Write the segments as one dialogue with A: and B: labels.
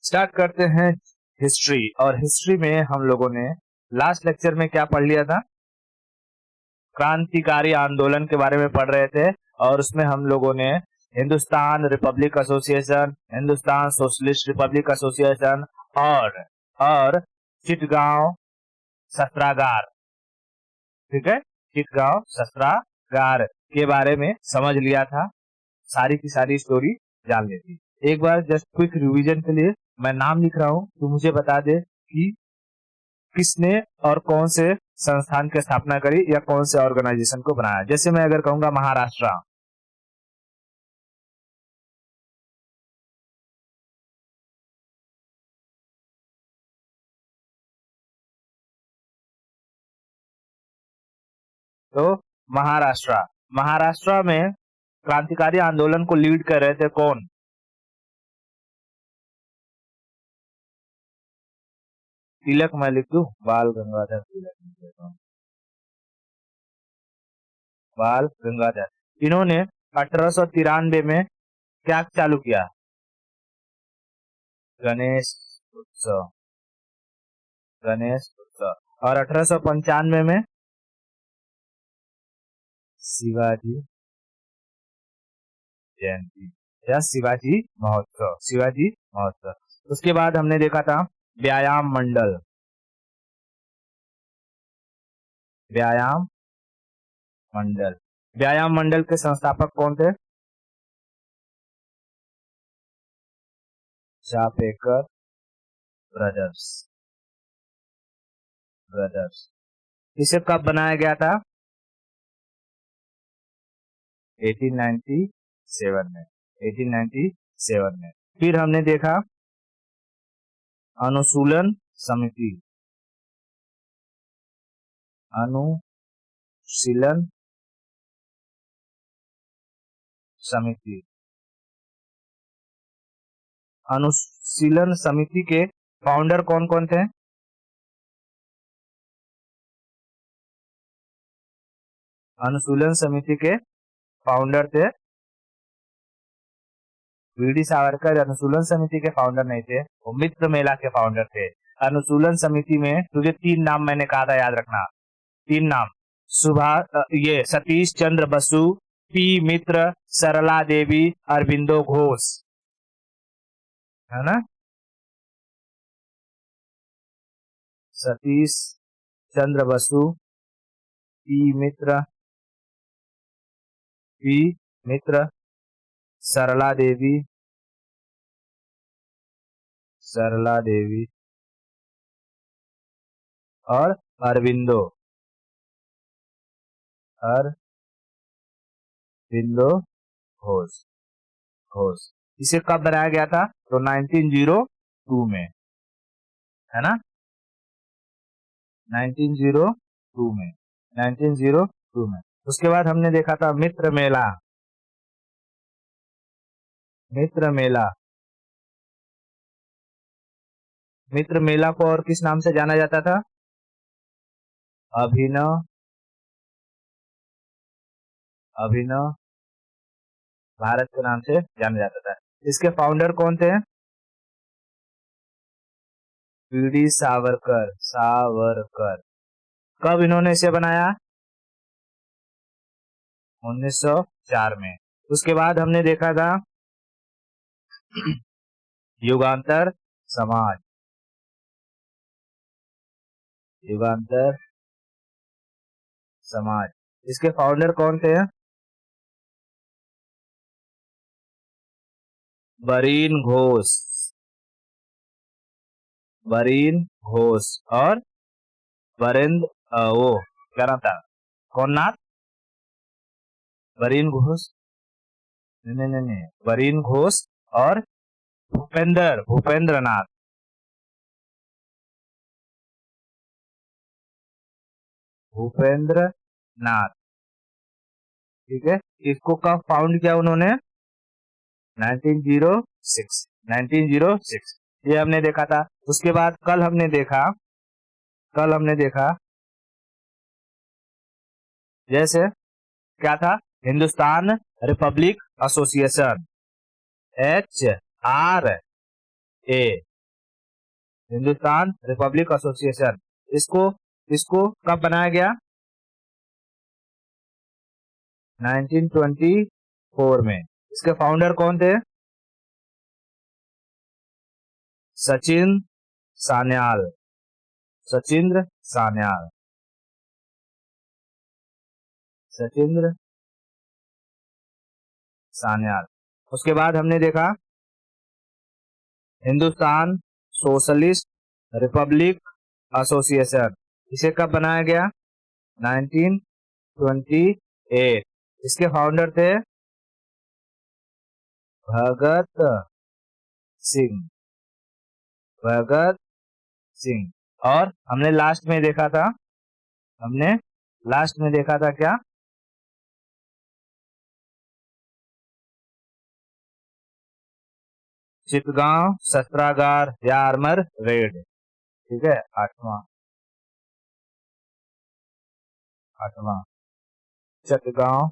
A: Start करते हैं history. और हिस्ट्री में हम लोगों ने लास्ट लेक्चर में क्या पढ़ लिया था? क्रांतिकारी आंदोलन के बारे में पढ़ रहे थे, और उसमें हम लोगों ने Hindustan Republic association, Hindustan socialist Republic association और चिटगांव शस्त्रागार, ठीक है, चिटगांव शस्त्रागार के बारे में समझ लिया था। सारी की सारी स्टोरी जान ली थी। एक बार जस्ट क्विक रिवीजन के लिए मैं नाम लिख रहा हूं, तो मुझे बता दे कि किसने और कौन से संस्थान की स्थापना करी या कौन से ऑर्गेनाइजेशन को बनाया। जैसे मैं अगर कहूंगा महाराष्ट्र, तो महाराष्ट्र में क्रांतिकारी आंदोलन को लीड कर रहे थे कौन? तिलक, मैं लिख दूं बाल गंगाधर तिलक, बाल गंगाधर। इन्होंने 1893 में क्या चालू किया? गणेश उत्सव, गणेश उत्सव। और 1895 में शिवाजी जयंती या शिवाजी महोत्सव, शिवाजी महोत्सव। उसके बाद हमने देखा था व्यायाम मंडल, व्यायाम मंडल। व्यायाम मंडल के संस्थापक कौन थे? चापेकर ब्रदर्स। इसे कब बनाया गया था? 1897 में, 1897 में। फिर हमने देखा अनुशीलन समिति, अनुशीलन समिति। अनुशीलन समिति के फाउंडर कौन कौन थे? अनुशीलन समिति के फाउंडर थे वीडी सावरकर। अनुशीलन समिति के फाउंडर नहीं थे, वो मित्र मेला के फाउंडर थे। अनुशीलन समिति में तुझे 3 नाम मैंने कहा था, याद रखना, 3 नाम। ये सतीश चंद्र बसु, पी मित्र, सरला देवी, अरविंदो घोष, है ना? सतीश चंद्र बसु, पी मित्र, सरला देवी और अरविंदो घोष। इसे कब बनाया गया था? तो 1902 में, है ना? 1902 में। उसके बाद हमने देखा था मित्र मेला। मित्र मेला को और किस नाम से जाना जाता था? अभिनव भारत के नाम से जाना जाता था। इसके फाउंडर कौन थे? वीडी सावरकर। कब इन्होंने इसे बनाया? 1904 में। उसके बाद हमने देखा था युगांतर समाज। इसके फाउंडर कौन थे? बरीन घोष और वरेंद्र, वो क्या नाम था, कौन नाथ? बरीन घोष, नहीं, बरीन घोष और भूपेंद्र नाथ, ठीक है। इसको कब फाउंड किया उन्होंने? 1906। ये हमने देखा था। उसके बाद कल हमने देखा जैसे क्या था? Hindustan Republic association, HRA, Hindustan Republic association. इसको कब बनाया गया? 1924 में। इसके फाउंडर कौन थे? सचिंद्र सान्याल। सचिंद्र सान्याल। सचिंद्र सान्याल। उसके बाद हमने देखा हिंदुस्तान सोशलिस्ट रिपब्लिक एसोसिएशन। इसे कब बनाया गया? 1928। इसके फाउंडर थे भगत सिंह। भगत सिंह। और हमने लास्ट में देखा था क्या? चितगांव शस्त्रागार या आर्मर रेड। ठीक है, आठवां चितगांव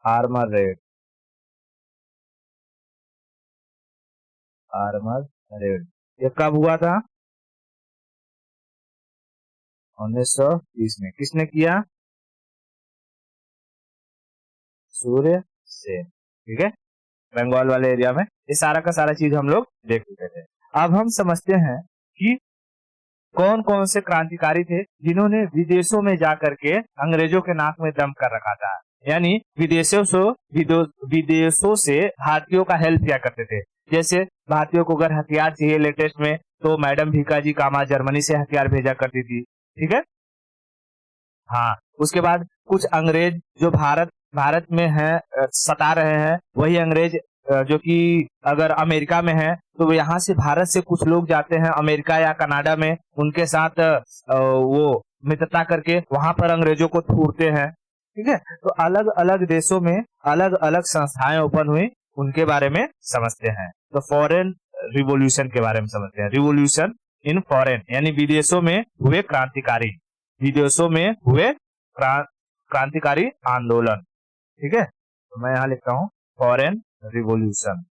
A: आर्मर रेड। ये कब हुआ था? 1920 में। किसने किया? सूर्य सेन। ठीक है, बंगाल वाले एरिया में। ये सारा का सारा चीज हम लोग देख चुके थे। अब हम समझते हैं कि कौन कौन से क्रांतिकारी थे जिन्होंने विदेशों में जाकर के अंग्रेजों के नाक में दम कर रखा था, यानी विदेशों से भारतीयों का हेल्प किया करते थे। जैसे भारतीयों को अगर हथियार चाहिए लेटेस्ट में, तो मैडम भीकाजी कामा जर्मनी से हथियार भेजा करती थी। ठीक है, हाँ। उसके बाद कुछ अंग्रेज जो भारत में है, सता रहे हैं, वही अंग्रेज जो कि अगर अमेरिका में है, तो यहाँ से भारत से कुछ लोग जाते हैं अमेरिका या कनाडा में, उनके साथ वो मित्रता करके वहां पर अंग्रेजों को थूरते हैं। ठीक है, तो अलग अलग देशों में अलग अलग संस्थाएं ओपन हुई, उनके बारे में समझते हैं। तो फॉरेन रिवॉल्यूशन के बारे में समझते हैं। रिवॉल्यूशन इन फॉरेन यानी विदेशों में हुए क्रांतिकारी आंदोलन। ठीक है, तो मैं यहाँ लिखता हूँ फॉरेन रिवॉल्यूशन।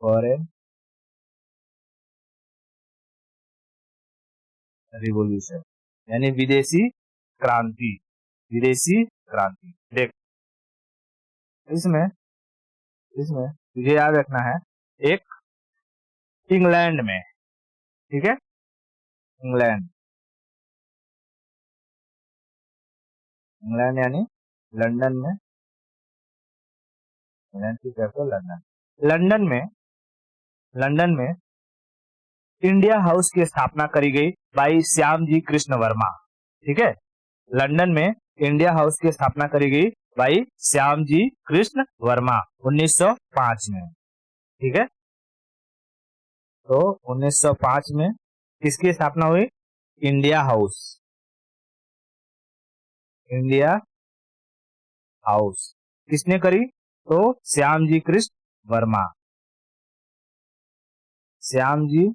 A: फॉरेन रिवॉल्यूशन यानी विदेशी क्रांति। देख, इसमें तुझे याद रखना है, एक इंग्लैंड में, ठीक है, इंग्लैंड यानी लंदन में, लंदन में इंडिया हाउस की स्थापना करी गई भाई श्यामजी कृष्ण वर्मा। ठीक है, लंदन में इंडिया हाउस की स्थापना करी गई भाई श्यामजी कृष्ण वर्मा 1905 में। ठीक है, तो 1905 में किसकी स्थापना हुई? इंडिया हाउस किसने करी? तो श्यामजी कृष्ण वर्मा। श्यामजी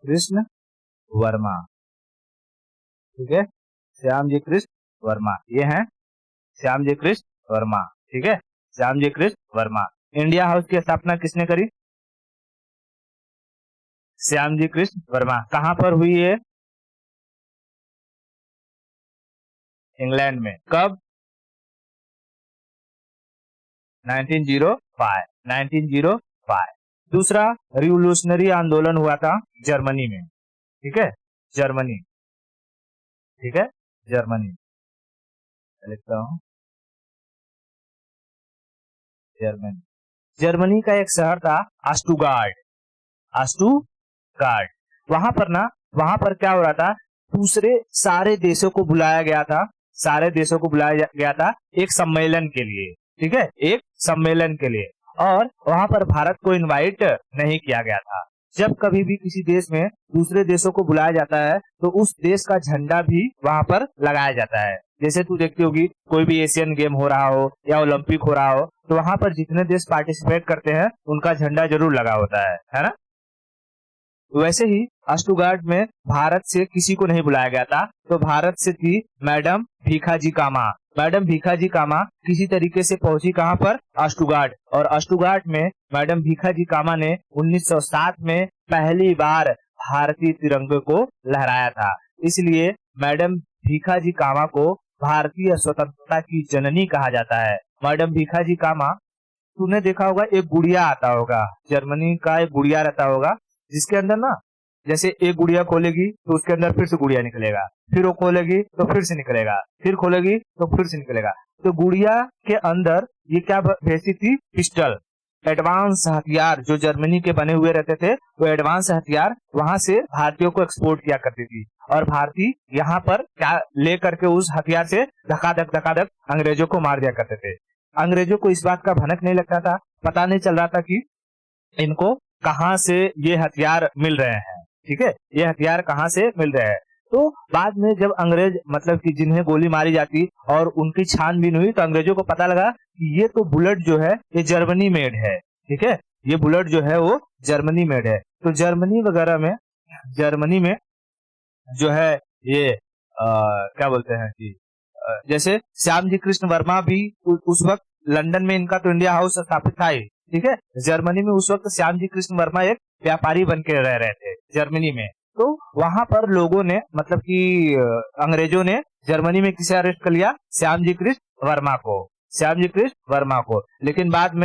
A: कृष्ण वर्मा। ठीक है, श्यामजी कृष्ण वर्मा, ये हैं श्यामजी कृष्ण वर्मा। ठीक है, श्यामजी कृष्ण वर्मा। इंडिया हाउस की स्थापना किसने करी? श्यामजी कृष्ण वर्मा। कहां पर हुई है? इंग्लैंड में। कब? 1905। दूसरा रिवोल्यूशनरी आंदोलन हुआ था जर्मनी में। ठीक है, जर्मनी लिखता हूं जर्मनी का एक शहर था आस्टुगार्ड। वहां पर क्या हो रहा था? दूसरे सारे देशों को बुलाया गया था एक सम्मेलन के लिए। ठीक है, एक सम्मेलन के लिए, और वहां पर भारत को इनवाइट नहीं किया गया था। जब कभी भी किसी देश में दूसरे देशों को बुलाया जाता है, तो उस देश का झंडा भी वहां पर लगाया जाता है। जैसे तू देखती होगी, कोई भी एशियन गेम हो रहा हो या ओलंपिक हो रहा हो, तो वहां पर जितने देश पार्टिसिपेट करते हैं, उनका झंडा जरूर लगा होता है ना। वैसे ही स्टुटगार्ट में भारत से किसी को नहीं बुलाया गया था, तो भारत से थी मैडम भीखाजी कामा। मैडम भीखाजी कामा किसी तरीके से पहुंची कहां पर, स्टुटगार्ट, और स्टुटगार्ट में मैडम भीखाजी कामा ने 1907 में पहली बार भारतीय तिरंगे को लहराया था। इसलिए मैडम भीखाजी कामा को भारतीय स्वतंत्रता की जननी कहा जाता है। मैडम भीखाजी कामा, तूने देखा होगा एक गुड़िया आता होगा, जर्मनी का एक गुड़िया रहता होगा, जिसके अंदर ना, जैसे एक गुड़िया खोलेगी तो उसके अंदर फिर से गुड़िया निकलेगा, फिर वो खोलेगी तो फिर से निकलेगा, फिर खोलेगी तो फिर से निकलेगा। तो गुड़िया के अंदर ये क्या भेजती थी, पिस्टल, एडवांस हथियार जो जर्मनी के बने हुए रहते थे, वो एडवांस हथियार वहां से भारतीयों को एक्सपोर्ट किया करती थी, और भारतीय यहाँ पर क्या ले करके उस हथियार से धकाधक अंग्रेजों को मार दिया करते थे। अंग्रेजों को इस बात का भनक नहीं लगता था, पता नहीं चल रहा था कि इनको कहां से ये हथियार मिल रहे हैं, ठीक है, ये हथियार कहां से मिल रहे हैं। तो बाद में जब अंग्रेज, मतलब कि जिन्हें गोली मारी जाती और उनकी छानबीन हुई, तो अंग्रेजों को पता लगा कि ये तो बुलेट जो है ये जर्मनी मेड है, ठीक है, ये बुलेट जो है वो जर्मनी मेड है। तो जर्मनी वगैरह में, जर्मनी में जो है ये क्या बोलते हैं कि जैसे श्याम जी कृष्ण वर्मा भी उस वक्त लंदन में, इनका तो इंडिया हाउस स्थापित था ही, ठीक है, जर्मनी में उस वक्त श्याम जी कृष्ण वर्मा एक व्यापारी बन के रह रहे थे जर्मनी में। तो वहां पर लोगों ने, मतलब कि अंग्रेजों ने जर्मनी में किसे अरेस्ट कर लिया, श्याम जी कृष्ण वर्मा को, श्याम जी कृष्ण वर्मा को। लेकिन बाद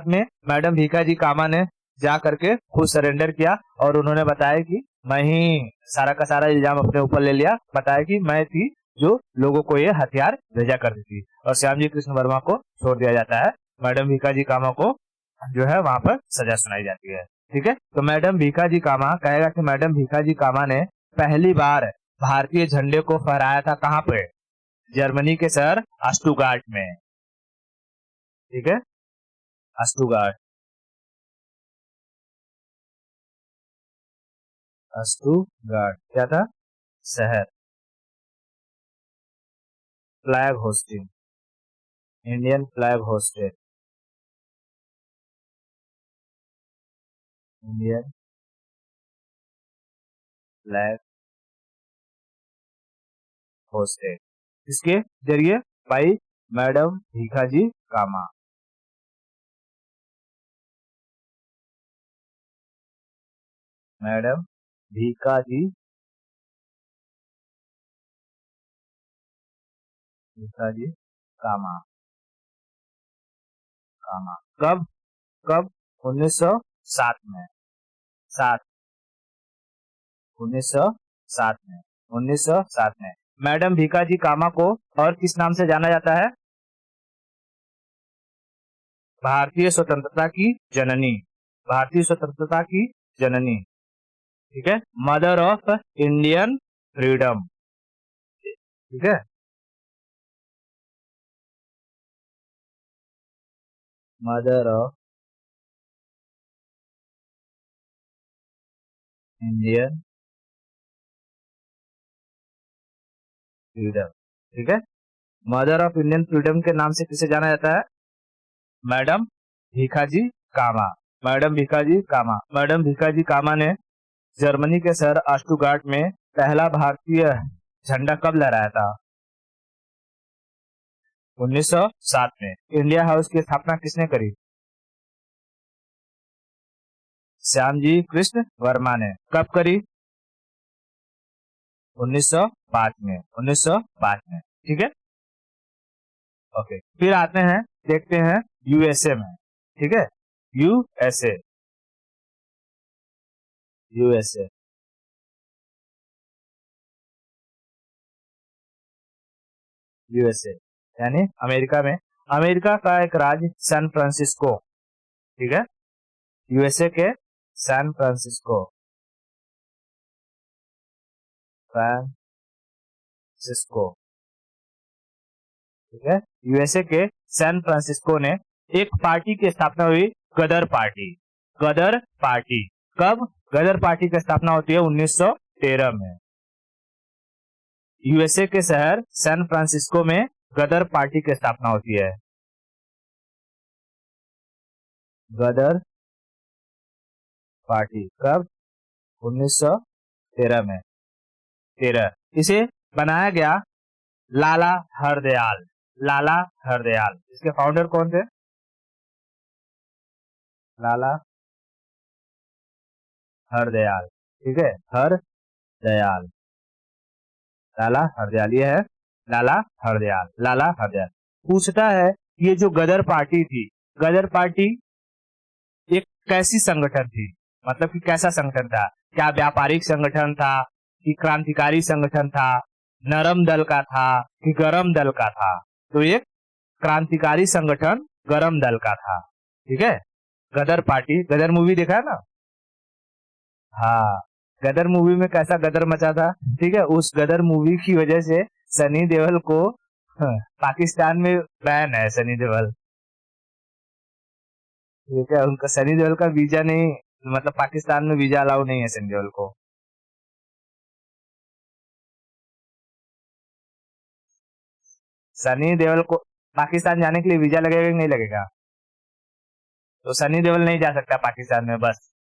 A: में मैडम भीखाजी कामा ने जा करके खुद सरेंडर किया, और उन्होंने बताया कि मैं ही सारा का सारा इल्जाम अपने ऊपर ले लिया, बताया कि मैं थी जो लोगों को ये हथियार भेजा करती थी, और श्याम जी कृष्ण वर्मा को छोड़ दिया जाता है। मैडम भीखाजी कामा को जो है वहां पर सजा सुनाई जाती है, ठीक है। तो मैडम भीखाजी कामा कहेगा कि मैडम भीखाजी कामा ने पहली बार भारतीय झंडे को फहराया था कहां पे, जर्मनी के शहर स्टुटगार्ट में, ठीक है, स्टुटगार्ट, स्टुटगार्ट क्या था, शहर, flag hosting, Indian flag hosted, Indian flag hosted, इसके जरिए भाई मैडम भीखाजी कामा, मैडम भीखाजी भीखाजी कामा, कामा कब, कब 1907 में, 7, 1907 में, 1907 में। मैडम भीखाजी कामा को और किस नाम से जाना जाता है, भारतीय स्वतंत्रता की जननी, भारतीय स्वतंत्रता की जननी, ठीक है, मदर ऑफ इंडियन फ्रीडम, ठीक है, मदर ऑफ इंडियन फ्रीडम, ठीक है, मदर ऑफ इंडियन फ्रीडम के नाम से किसे जाना जाता है, मैडम भीखाजी कामा, मैडम भीखाजी कामा। मैडम भीखाजी कामा ने जर्मनी के शहर स्टुटगार्ट में पहला भारतीय झंडा कब लहराया था, 1907 में। इंडिया हाउस की स्थापना किसने करी, श्याम जी कृष्ण वर्मा ने, कब करी, 1905 में, 1905 में, ठीक है, ओके। फिर आते हैं, देखते हैं यूएसए में, ठीक है, यूएसए, यूएसए, यूएसए यानी अमेरिका में, अमेरिका का एक राज्य सैन फ्रांसिस्को, ठीक है, यूएसए के सैन फ्रांसिस्को, फ्रांसिस्को, ठीक है, यूएसए के सैन फ्रांसिस्को ने एक पार्टी की स्थापना हुई, गदर पार्टी, गदर पार्टी, कब, गदर पार्टी की स्थापना होती है 1913 में, यूएसए के शहर सैन फ्रांसिस्को में गदर पार्टी की स्थापना होती है, गदर पार्टी कब, 1913 में 13। इसे बनाया गया लाला हरदयाल। लाला हरदयाल, इसके फाउंडर कौन थे? लाला हरदयाल, ठीक है, हरदयाल, लाला हरदयाल, ये है लाला हरदयाल, लाला हरदयाल। पूछता है ये जो गदर पार्टी थी, गदर पार्टी एक कैसी संगठन थी, मतलब कि कैसा संगठन था? क्या व्यापारिक संगठन था कि क्रांतिकारी संगठन था, नरम दल का था कि गरम दल का था? तो ये क्रांतिकारी संगठन गरम दल का था, ठीक है। गदर पार्टी, गदर मूवी देखा है ना? हाँ, गदर मूवी में कैसा गदर मचा था, ठीक है। उस गदर मूवी की वजह से सनी देओल को पाकिस्तान में बैन है, सनी देओल, ठीक है। उनका सनी देओल का वीजा नहीं, मतलब पाकिस्तान में वीजा अलाउ नहीं है सनी देओल को। सनी देओल को पाकिस्तान जाने के लिए वीजा लगेगा कि नहीं लगेगा? तो सनी देओल नहीं जा सकता पाकिस्तान में, बस।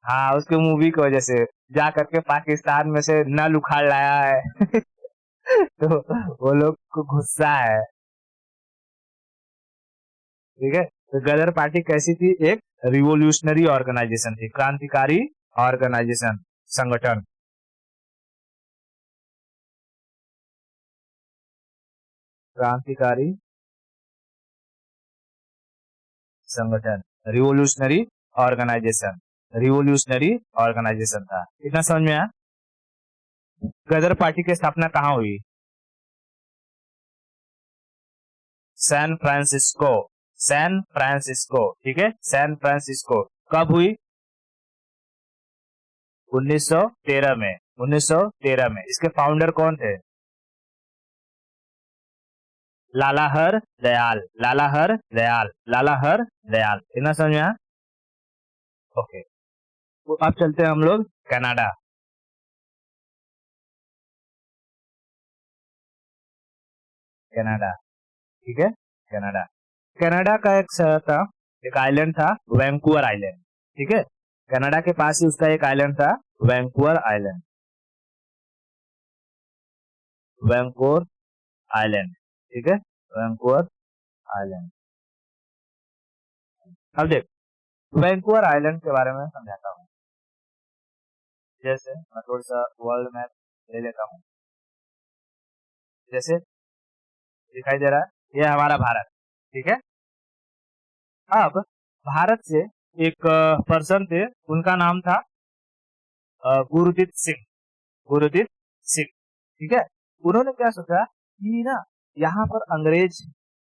A: हाँ, उसके मूवी की वजह से जा करके पाकिस्तान में से नल उखाड़ लाया है। तो वो लोग को गुस्सा है, ठीक है। तो गदर पार्टी कैसी थी? एक रिवोल्यूशनरी ऑर्गेनाइजेशन थी, क्रांतिकारी ऑर्गेनाइजेशन, संगठन, क्रांतिकारी संगठन, रिवोल्यूशनरी ऑर्गेनाइजेशन, रिवोल्यूशनरी ऑर्गेनाइजेशन था। इतना समझ में आया? गदर पार्टी की स्थापना कहाँ हुई? सैन फ्रांसिस्को, सैन फ्रांसिस्को, ठीक है, सैन फ्रांसिस्को। कब हुई? 1913 में, 1913 में। इसके फाउंडर कौन थे? लालाहर दयाल, लालाहर दयाल, लालाहर दयाल। इतना समझ में आया? ओके, तो अब चलते हैं हम लोग कनाडा। कनाडा, ठीक है, कनाडा। कनाडा का एक शहर था, एक आइलैंड था, वैंकूवर आइलैंड, ठीक है। कनाडा के पास ही उसका एक आइलैंड था, वैंकूवर आइलैंड, वैंकूवर आइलैंड, ठीक है, वैंकूवर आइलैंड। अब देख, वैंकूवर आइलैंड के बारे में समझाता हूँ। जैसे मैं थोड़ा सा वर्ल्ड मैप ले लेता हूँ, जैसे दिखाई दे रहा है, ये हमारा भारत, ठीक है। अब भारत से एक पर्सन थे, उनका नाम था गुरुदीप सिंह, गुरुदीप सिंह, ठीक है। उन्होंने क्या सोचा कि ना, यहाँ पर अंग्रेज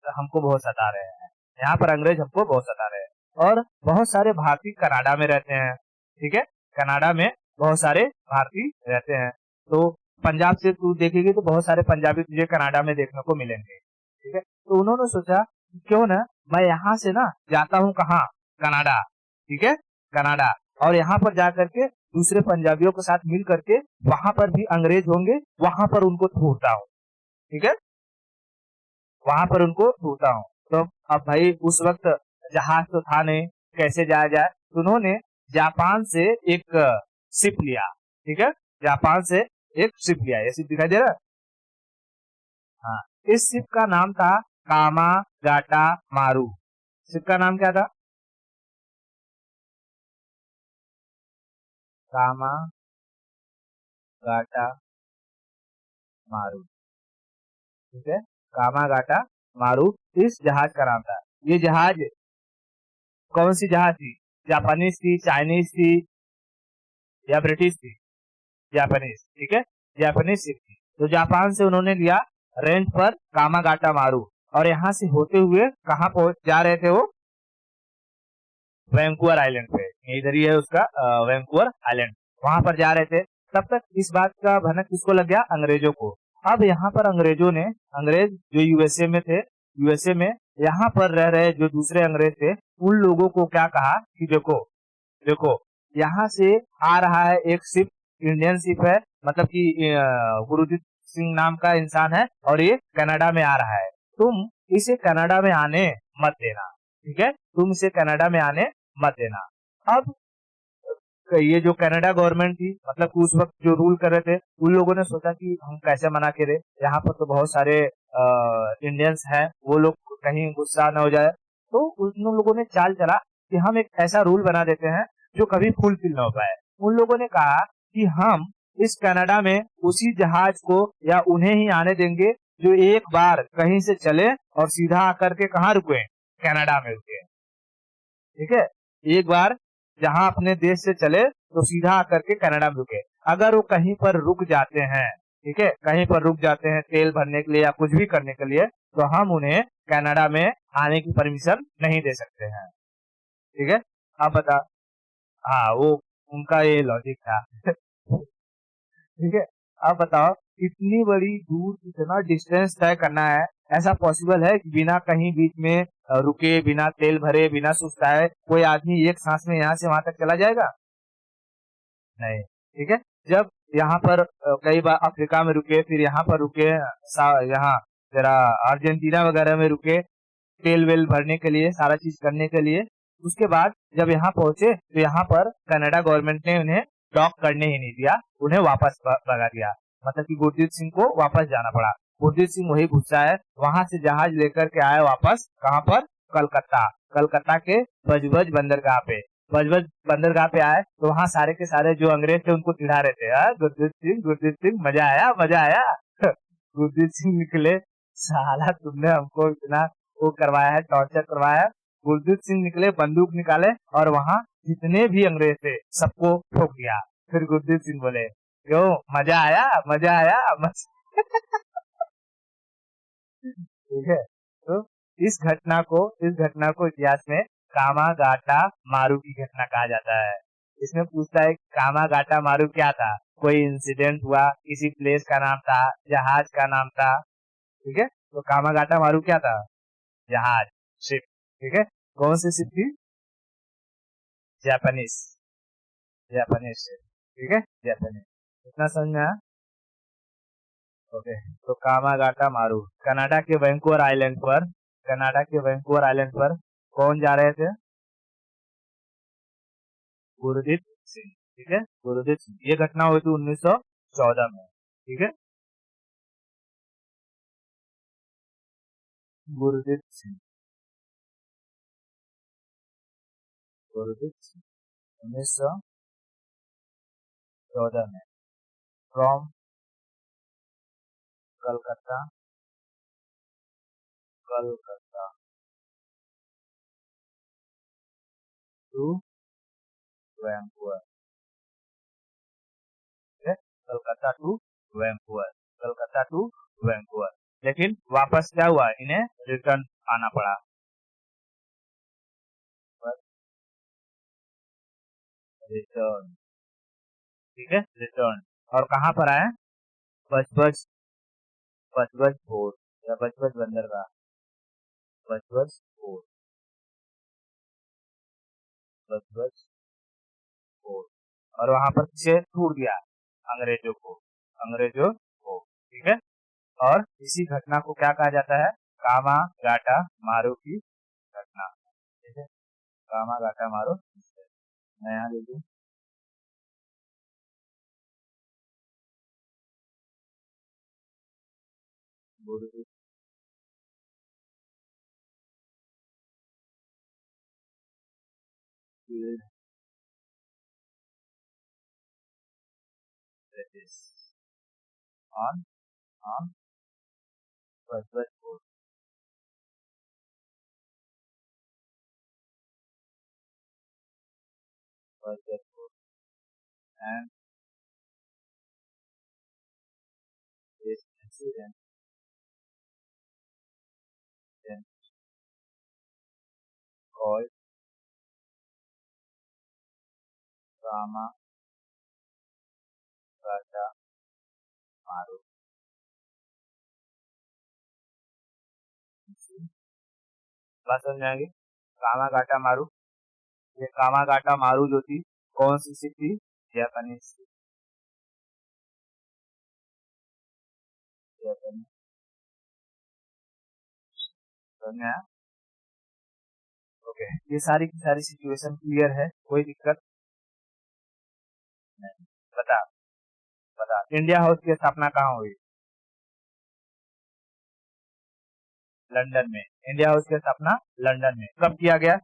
A: हमको बहुत सता रहे हैं, यहाँ पर अंग्रेज हमको बहुत सता रहे हैं, और बहुत सारे भारतीय कनाडा में रहते हैं, ठीक है। कनाडा में बहुत सारे भारतीय रहते हैं। तो पंजाब से तू देखेगी तो बहुत सारे पंजाबी तुझे कनाडा में देखने को मिलेंगे, ठीक है। तो उन्होंने सोचा कि क्यों ना मैं यहाँ से ना जाता हूँ, कहाँ? कनाडा, ठीक है, कनाडा। और यहाँ पर जा करके दूसरे पंजाबियों के साथ मिल करके वहां पर भी अंग्रेज होंगे, वहां पर उनको ढूंढता हूँ, ठीक है, वहां पर उनको ढूंढता हूँ। तो अब भाई उस वक्त जहाज तो था नहीं, कैसे जाया जाए? तो उन्होंने जापान से एक शिप लिया, ठीक है, जापान से एक शिप लिया। ये शिप दिखाई दे रहा है? हाँ, इस शिप का नाम था कामागाटा मारू। शिप का नाम क्या था? कामागाटा मारू, ठीक है, कामागाटा मारू इस जहाज का नाम था। ये जहाज कौन सी जहाज थी? जापानीज थी, चाइनीज थी, या ब्रिटिश थी? जापानीज, ठीक है, जापानीज शिप थी। तो जापान से उन्होंने लिया रेंट पर कामागाटा मारू, और यहाँ से होते हुए कहाँ पहुंच जा रहे थे वो? वैंकूवर आइलैंड पे, इधर ही है उसका वैंकूवर आइलैंड, वहां पर जा रहे थे। तब तक इस बात का भनक किसको लग गया? अंग्रेजों को। अब यहाँ पर अंग्रेजों ने, अंग्रेज जो यूएसए में थे, यूएसए में यहाँ पर रह रहे जो दूसरे अंग्रेज थे, उन लोगों को क्या कहा कि देखो, देखो, यहाँ से आ रहा है एक शिप, इंडियन शिप है, मतलब कि गुरुदीप सिंह नाम का इंसान है, और ये कनाडा में आ रहा है, तुम इसे कनाडा में आने मत देना, ठीक है, तुम इसे कनाडा में आने मत देना। अब ये जो कनाडा गवर्नमेंट थी, मतलब कि उस वक्त जो रूल कर रहे थे, उन लोगों ने सोचा कि हम कैसे मना करे, यहाँ पर तो बहुत सारे इंडियंस हैं, वो लोग कहीं गुस्सा न हो जाए। तो उन लोगों ने चाल चला कि हम एक ऐसा रूल बना देते हैं जो कभी फुलफिल ना हो पाए। उन लोगों ने कहा कि हम इस कनाडा में उसी जहाज को या उन्हें ही आने देंगे जो एक बार कहीं से चले और सीधा आकर के कहाँ रुके, कनाडा में रुके। ठीक है, एक बार जहां अपने देश से चले तो सीधा आकर के कनाडा में रुके। अगर वो कहीं पर रुक जाते हैं, ठीक है, कहीं पर रुक जाते हैं तेल भरने के लिए या कुछ भी करने के लिए, तो हम उन्हें कनाडा में आने की परमिशन नहीं दे सकते हैं। ठीक है, आप बता। हाँ, वो उनका ये लॉजिक था। ठीक है, आप बताओ इतनी बड़ी दूर कितना डिस्टेंस तय करना है, ऐसा पॉसिबल है कि बिना कहीं बीच में रुके, बिना तेल भरे, बिना सुस्ताए कोई आदमी एक सांस में यहाँ से वहां तक चला जाएगा? नहीं। ठीक है, जब यहाँ पर कई बार अफ्रीका में रुके, फिर यहाँ पर रुके, यहाँ जरा अर्जेंटीना वगैरह में रुके तेल वेल भरने के लिए, सारा चीज करने के लिए। उसके बाद जब यहाँ पहुंचे तो यहाँ पर कनाडा गवर्नमेंट ने उन्हें डॉक करने ही नहीं दिया, उन्हें वापस भगा दिया। मतलब कि गुरजीत सिंह को वापस जाना पड़ा। गुरजीत सिंह वही गुस्सा है, वहां से जहाज लेकर के आए वापस, कहाँ पर? कलकत्ता। कलकत्ता के बजबज बंदरगाह पे। बजबज बंदरगाह पे आए तो वहाँ सारे के सारे जो अंग्रेज थे उनको चिढ़ा रहे थे, गुरजीत सिंह मजा आया, मजा आया। गुरजीत सिंह निकले, साला तुमने हमको इतना वो करवाया है, टॉर्चर करवाया है। गुरजीत सिंह निकले, बंदूक निकाले और वहां जितने भी अंग्रेज थे सबको ठोक दिया। फिर गुरजीत सिंह बोले, क्यों मजा आया, मजा आया, ठीक है। तो इस घटना को इतिहास में कामागाटा मारू की घटना कहा जाता है। इसमें पूछता है कामागाटा मारू क्या था, कोई इंसिडेंट हुआ, किसी प्लेस का नाम था, जहाज का नाम था। ठीक है, तो कामागाटा मारू क्या था? जहाज, शिप। ठीक है, कौन सी शिप थी? Japanese, Japanese ship. ठीक है, जापानीज। इतना समझ में आया? ओके, तो कामागाटा मारू कनाडा के वैंकूवर आइलैंड पर, कनाडा के वैंकूवर आइलैंड पर कौन जा रहे थे? गुरदीप सिंह। ठीक है, गुरदीप सिंह। ये घटना हुई थी 1914 में। ठीक है, गुरदीप सिंह, गुरदीप सिंह 1914 में, from Calcutta, Calcutta to Vancouver. ठीक है, Calcutta to Vancouver, Calcutta to Vancouver. लेकिन वापस क्या हुआ, इन्हें रिटर्न आना पड़ा। रिटर्न। ठीक है, रिटर्न। और कहाँ पर आए? बजबज, बजबज फोर्ट या बजबज बंदरगाह, बजबज फोर्ट, बजबज फोर्ट। और वहां पर किसे टूट दिया? अंग्रेजों को, अंग्रेजों को। ठीक है, और इसी घटना को क्या कहा जाता है? कामा गाटा मारू की घटना। ठीक है, कामा गाटा मारू। मैं यहाँ लिख दूं, बुरुज field British on on Budge Budge fort, Budge Budge fort and this incident called Komagata Maru. बात समझ में आएगी? कामा गाटा मारू, ये कामा गाटा मारू जो थी, कौन सी शिप थी? Japanese, Japanese. समझ में आया? ओके, ये सारी की सारी सिचुएशन क्लियर है, कोई दिक्कत नहीं। बता बता, इंडिया हाउस की स्थापना कहाँ हुई? लंदन में। इंडिया हाउस की स्थापना लंदन में कब किया गया?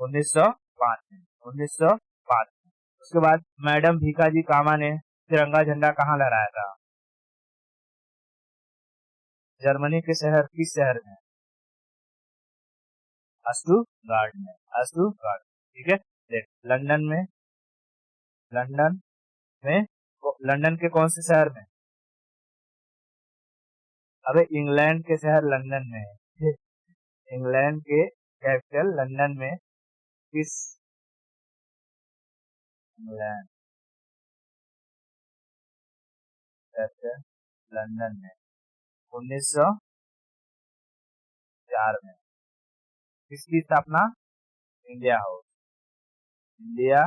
A: 1905 में। 1905 में। उसके बाद मैडम भीकाजी कामा ने तिरंगा झंडा कहाँ लहराया था? जर्मनी के शहर, किस शहर में? स्टुटगार्ट में। स्टुटगार्ट, ठीक है। देख, लंदन में, लंदन में, लंदन के कौन से शहर में? अबे इंग्लैंड के शहर लंदन में है। इंग्लैंड के कैपिटल लंदन में, किस? इंग्लैंड कैपिटल लंदन में 1904 में। किसकी स्थापना? India house. India,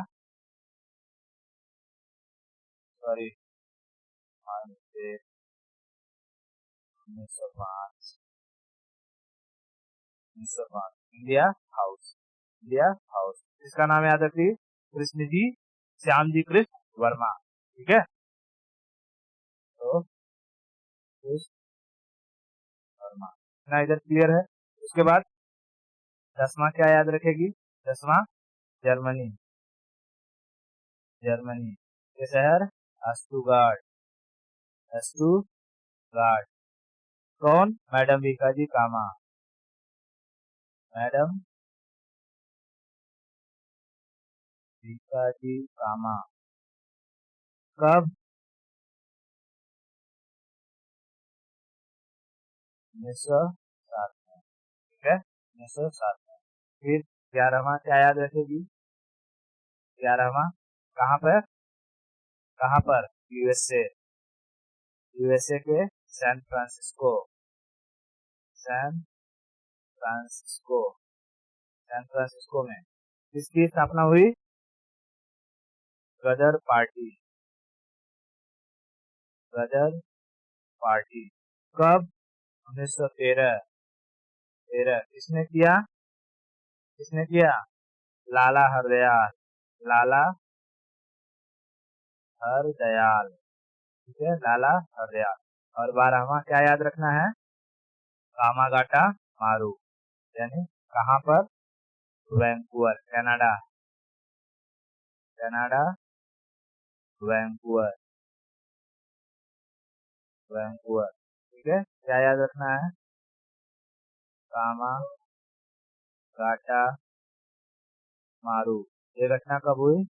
A: sorry, 1905, 1905, India house. India house, इसका नाम याद रखिए, कृष्ण जी, श्याम जी कृष्ण वर्मा, ठीक है। तो कृष्ण वर्मा, इतना इधर क्लियर है। उसके बाद 10वां क्या याद रखेगी? 10वां, जर्मनी। जर्मनी के शहर स्टुटगार्ट। स्टुटगार्ट। कौन? मैडम भीकाजी कामा। मैडम भीकाजी कामा कब? 1907 में, ठीक है, 1907 में। फिर 11वां क्या याद रखेगी? 11वां कहाँ पर? कहाँ पर? यूएसए। यूएसए के San Francisco. San Francisco. San Francisco में किसकी स्थापना हुई? गदर पार्टी। गदर पार्टी कब? 1913। 13 किसने किया? किसने किया? लाला हरदयाल। लाला हरदयाल, ठीक है, लाला हरदयाल। और 12वां क्या याद रखना है? कामागाटा मारू, यानी कहाँ पर? Vancouver, Canada. Canada, Vancouver. Vancouver, ठीक है। क्या याद रखना है? कामागाटा मारू। ये घटना कब हुई?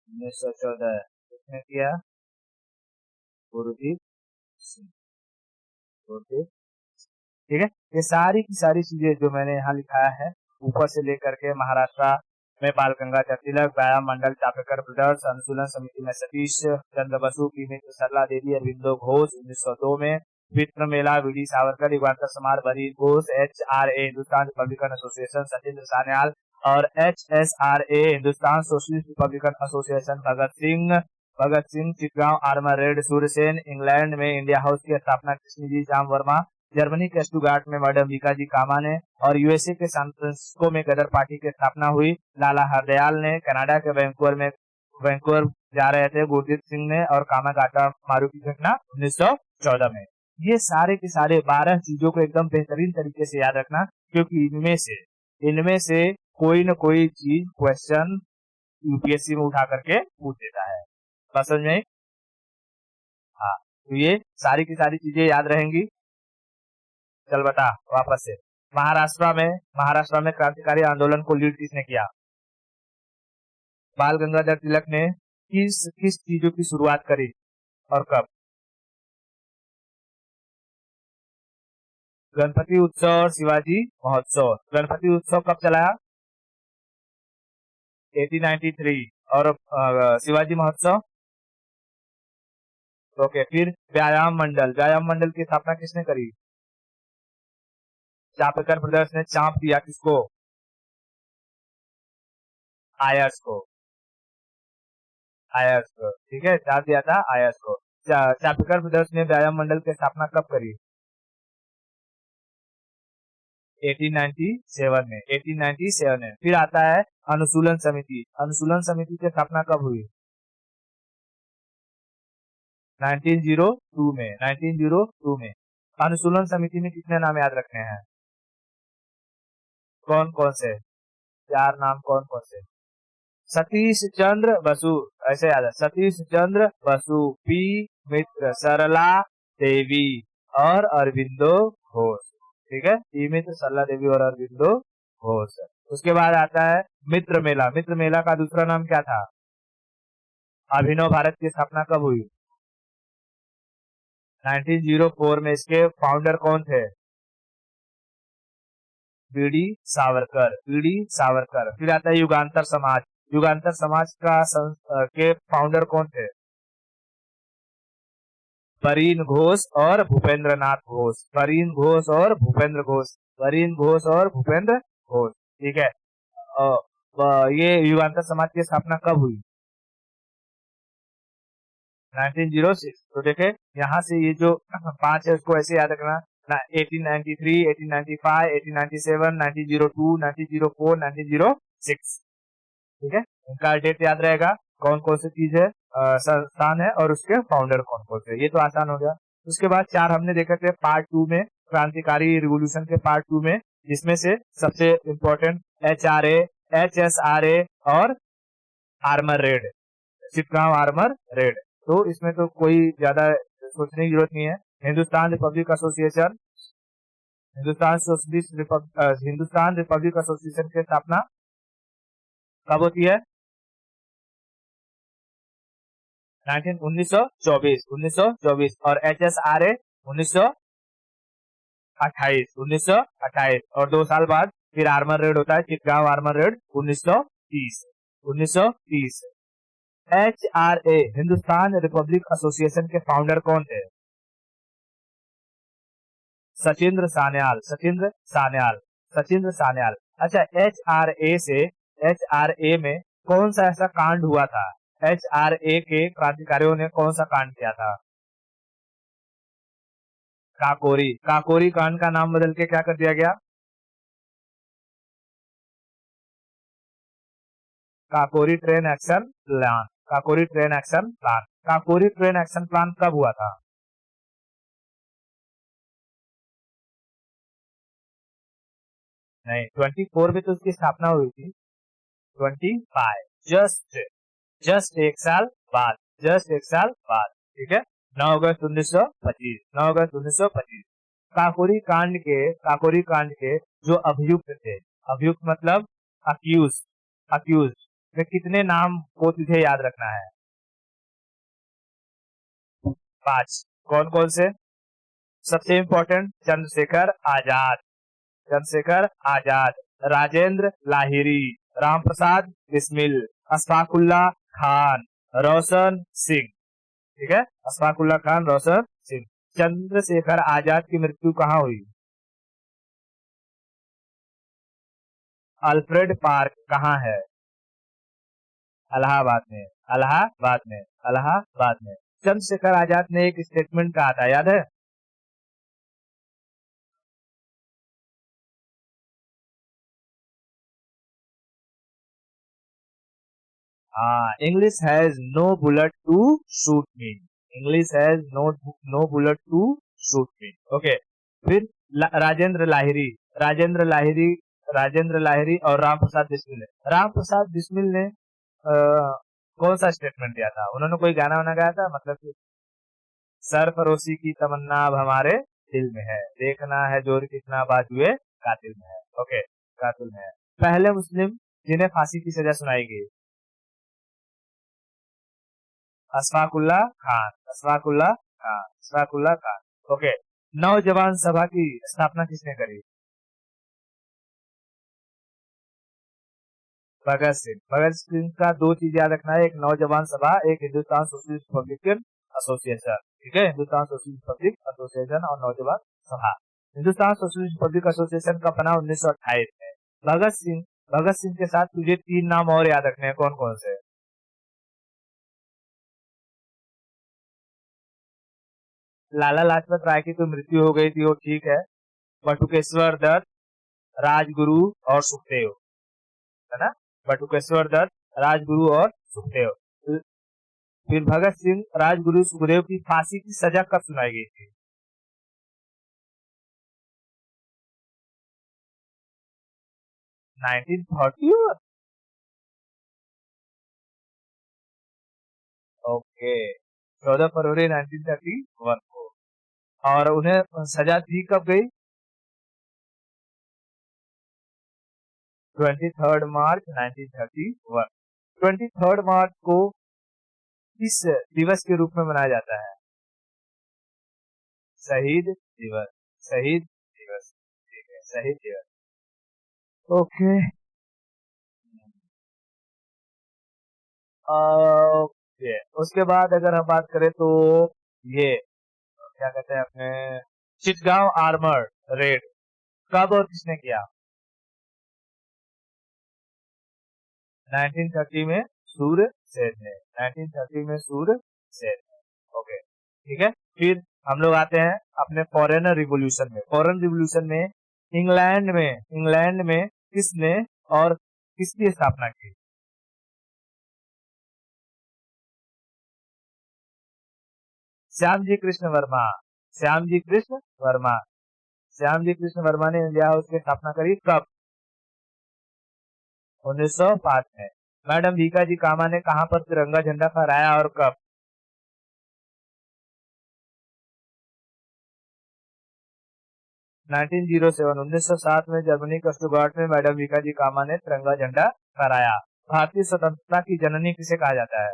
A: 1914। किसने किया? गुरदीप सिंह। गुरदीप, ठीक है। ये सारी की सारी चीजें जो मैंने यहाँ लिखाया है, ऊपर से लेकर के महाराष्ट्र में बाल गंगाधर तिलक, व्यायाम मंडल चापेकर ब्रदर्स, अनुशीलन समिति में सतीश चंद्र बसु की मित्र सरला देवी, अरविंदो घोष 1902 में, विप्र मेला, वीडी सावरकर, युगांतर समार, Barin Ghosh, HRA Hindustan Republican Association, Sachindra Sanyal, और HSRA Hindustan Socialist Republican Association, Bhagat Singh Chittagong armour raid, Surya Sen. England में इंडिया हाउस की स्थापना कृष्ण जी श्याम वर्मा। जर्मनी के स्टुटगार्ट में मैडम भीकाजी कामा ने। और यूएसए के सैन फ्रांसिस्को में गदर पार्टी की स्थापना हुई लाला हरदयाल ने। कनाडा के वैंकूवर जा रहे थे गुरदीप सिंह ने। और कामागाटा मारू की घटना 1914 में। ये सारे के सारे 12 चीजों को एकदम बेहतरीन तरीके से याद रखना, क्योंकि इनमें से कोई न कोई चीज क्वेश्चन यूपीएससी में उठा करके पूछ देता है। बात समझ में? हाँ, तो ये सारी की सारी चीजें याद रहेंगी। चल बता वापस से। महाराष्ट्र में क्रांतिकारी आंदोलन को लीड किसने किया? बाल गंगाधर तिलक ने किस किस चीजों की शुरुआत करी और कब? गणपति उत्सव और शिवाजी महोत्सव। गणपति उत्सव कब चलाया? 1893। और शिवाजी महोत्सव? ओके। फिर व्यायाम मंडल की स्थापना किसने करी? चापेकर ब्रदर्स ने चाप दिया किसको? आयर्स को। आयर्स को, ठीक है, चाप दिया था आयर्स को। चापेकर ब्रदर्स ने व्यायाम मंडल की स्थापना कब करी? 1897 में, 1897 में। फिर आता है अनुसूलन समिति। अनुसूलन समिति की स्थापना कब हुई? 1902 में, 1902 में। अनुसूलन समिति में कितने नाम याद रखने हैं? कौन कौन से? 4 नाम कौन कौन से? सतीश चंद्र बसु, ऐसे याद है, सतीश चंद्र बसु, पी मित्र, सरला देवी और अरविंदो घोष। ठीक है, पी मित्र, सरला देवी और अरविंदो घोष। उसके बाद आता है मित्र मेला। मित्र मेला का दूसरा नाम क्या था? अभिनव भारत की स्थापना कब हुई? 1904 में। इसके फाउंडर कौन थे? BD Savarkar, BD Savarkar. फिर आता है युगांतर समाज। युगांतर समाज के फाउंडर कौन थे? बरीन घोष और भूपेंद्र नाथ घोष, बरीन घोष और भूपेंद्र घोष, बरीन घोष और भूपेंद्र घोष। ठीक है, ये युगांतर समाज की स्थापना कब हुई? 1906। तो देखे यहाँ से ये जो 5 है उसको ऐसे याद रखना ना, 1893, 1895, 1897, 1902, 1904, 1906। ठीक है, इनका डेट याद रहेगा, कौन कौन सी चीज है, संस्थान है और उसके फाउंडर कौन कौन से। ये तो आसान हो गया। उसके बाद 4 हमने देखे थे पार्ट 2 में, क्रांतिकारी रिवोल्यूशन के पार्ट 2 में, जिसमें से सबसे इम्पोर्टेंट HRA, HSRA और armour red, Chittagong armour red. तो इसमें तो कोई ज्यादा सोचने की जरूरत नहीं है। Hindustan Republic association, Hindustan Republic association की स्थापना कब होती है? 1924 और HSRA 1928 और 2 साल बाद फिर आर्मर रेड होता है, Chittagong armour red 1930। HRA Hindustan Republic association के फाउंडर कौन थे? सचिंद्र सान्याल, सचिंद्र सान्याल, सचिंद्र सान्याल। अच्छा, HRA में कौन सा ऐसा कांड हुआ था? HRA के क्रांतिकारियों ने कौन सा कांड किया था? काकोरी, काकोरी कांड का नाम बदल के क्या कर दिया गया? Kakori train action plan, Kakori train action plan. Kakori train action plan कब हुआ था? नहीं, 24 में तो उसकी स्थापना हुई थी। 25, जस्ट एक साल बाद, जस्ट एक साल बाद। ठीक है, 9 अगस्त 1925, 9 अगस्त 1925। काकोरी कांड के जो अभियुक्त थे, अभियुक्त मतलब अक्यूज, अक्यूज में कितने नाम को तुझे याद रखना है? 5। कौन कौन से? सबसे इंपॉर्टेंट चंद्रशेखर आजाद, चंद्रशेखर आजाद, राजेंद्र लाहिरी, राम प्रसाद बिस्मिल, अशफाकुल्ला खान, रोशन सिंह। ठीक है, अशफाकुल्ला खान, रोशन सिंह। चंद्रशेखर आजाद की मृत्यु कहाँ हुई? अल्फ्रेड पार्क कहाँ है? इलाहाबाद में, इलाहाबाद में, इलाहाबाद में। चंद्रशेखर आजाद ने एक स्टेटमेंट कहा था, याद है? English has no bullet to shoot me, English has no bullet to shoot me. Okay, फिर राजेंद्र लाहिरी, राजेंद्र लाहिरी, राजेंद्र लाहिरी और राम प्रसाद बिस्मिल ने, राम प्रसाद बिस्मिल ने कौन सा स्टेटमेंट दिया था? उन्होंने कोई गाना वाना गाया था, मतलब कि सरफरोशी की तमन्ना अब हमारे दिल में है, देखना है जोर कितना बाजुए कातिल में है। ओके, कातिल में है। पहले मुस्लिम जिन्हें फांसी की सजा सुनाई गई? अशफाकुल्ला खान, अशफाकुल्ला खान, अशफाकुल्ला खान। ओके, नौजवान सभा की स्थापना किसने करी? भगत सिंह। भगत सिंह का 2 चीज याद रखना है, एक नौजवान सभा, एक हिंदुस्तान सोशलिस्ट रिपब्लिकन एसोसिएशन। ठीक है, हिंदुस्तान सोशलिस्ट रिपब्लिक एसोसिएशन और नौजवान सभा। हिंदुस्तान सोशलिस्ट रिपब्लिक एसोसिएशन का बना 1928 में। भगत सिंह के साथ तुझे 3 नाम और याद रखने हैं, कौन कौन से? लाला लाजपत राय की तो मृत्यु हो गई थी, वो ठीक है। बटुकेश्वर दत्त, राजगुरु और सुखदेव, है ना। बटुकेश्वर दत्त, राजगुरु और सुखदेव। फिर भगत सिंह, राजगुरु, सुखदेव की फांसी की सजा कब सुनाई गई थी? 1930। ओके, 14 फरवरी 1931 को। और उन्हें सजा दी कब गई? 23 मार्च 1931। 23 मार्च को किस दिवस के रूप में मनाया जाता है? शहीद दिवस। शहीद दिवस, ठीक है, शहीद दिवस। ओके। ओके, उसके बाद अगर हम बात करें तो ये क्या कहते हैं अपने चिटगांव आर्मर रेड कब और किसने किया? 1930 में सूरसेन ने। 1930 में सूरसेन ने। ओके, ठीक है। फिर हम लोग आते हैं अपने फॉरेन रिवोल्यूशन में। फॉरेन रिवोल्यूशन में इंग्लैंड में किसने और किसकी स्थापना की? श्यामजी कृष्ण वर्मा। श्यामजी कृष्ण वर्मा। श्यामजी कृष्ण वर्मा ने इंडिया हाउस की स्थापना करी कब? 1905 में। मैडम भीकाजी कामा ने कहां पर तिरंगा झंडा फहराया और कब? 1907। 1907 में जर्मनी के स्टुटगार्ट में मैडम भीकाजी कामा ने तिरंगा झंडा फहराया। भारतीय स्वतंत्रता की जननी किसे कहा जाता है?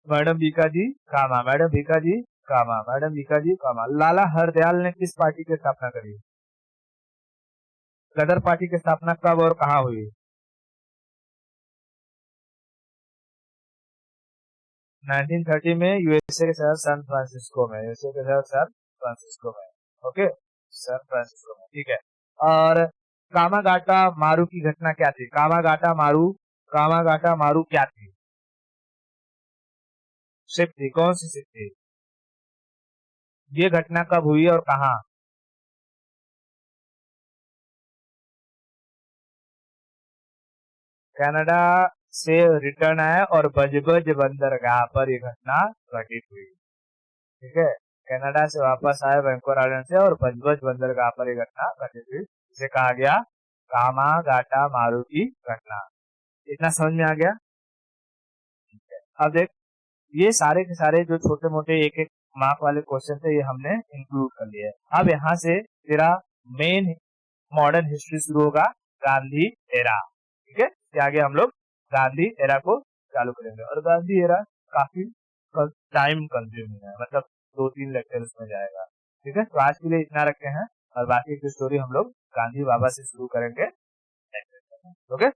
A: मैडम भीकाजी कामा। मैडम भीकाजी कामा। मैडम भीकाजी कामा। लाला हरदयाल ने किस पार्टी की स्थापना करी? गदर पार्टी की स्थापना कब और कहां हुई? 1930 में यूएसए के शहर सैन फ्रांसिस्को में। यूएसए के शहर सैन फ्रांसिस्को में। ओके, सैन फ्रांसिस्को में, ठीक है। और कामागाटा मारू की घटना क्या थी? कामागाटा मारू क्या थी? शिप थी। कौन सी शिप थी? ये घटना कब हुई और कहां? कनाडा से रिटर्न आया और बजबज बंदरगाह पर यह घटना घटित हुई, ठीक है। कनाडा से वापस आए वैंकूवर आइलैंड से और बजबज बंदरगाह पर यह घटना घटित हुई, जिसे कहा गया कामागाटा मारू की घटना। इतना समझ में आ गया? ठीक है। अब देख, ये सारे के सारे जो छोटे मोटे एक एक मार्क वाले क्वेश्चन थे, ये हमने इंक्लूड कर लिए। अब यहाँ से तेरा मेन मॉडर्न हिस्ट्री शुरू होगा, गांधी एरा, ठीक है। इसके आगे हम लोग गांधी एरा को चालू करेंगे और गांधी एरा काफी टाइम कंज्यूमिंग है, मतलब 2-3 लेक्चर उसमें जाएगा, ठीक है। तो आज के लिए इतना रखते हैं और बाकी की स्टोरी हम लोग गांधी बाबा से शुरू करेंगे। ओके।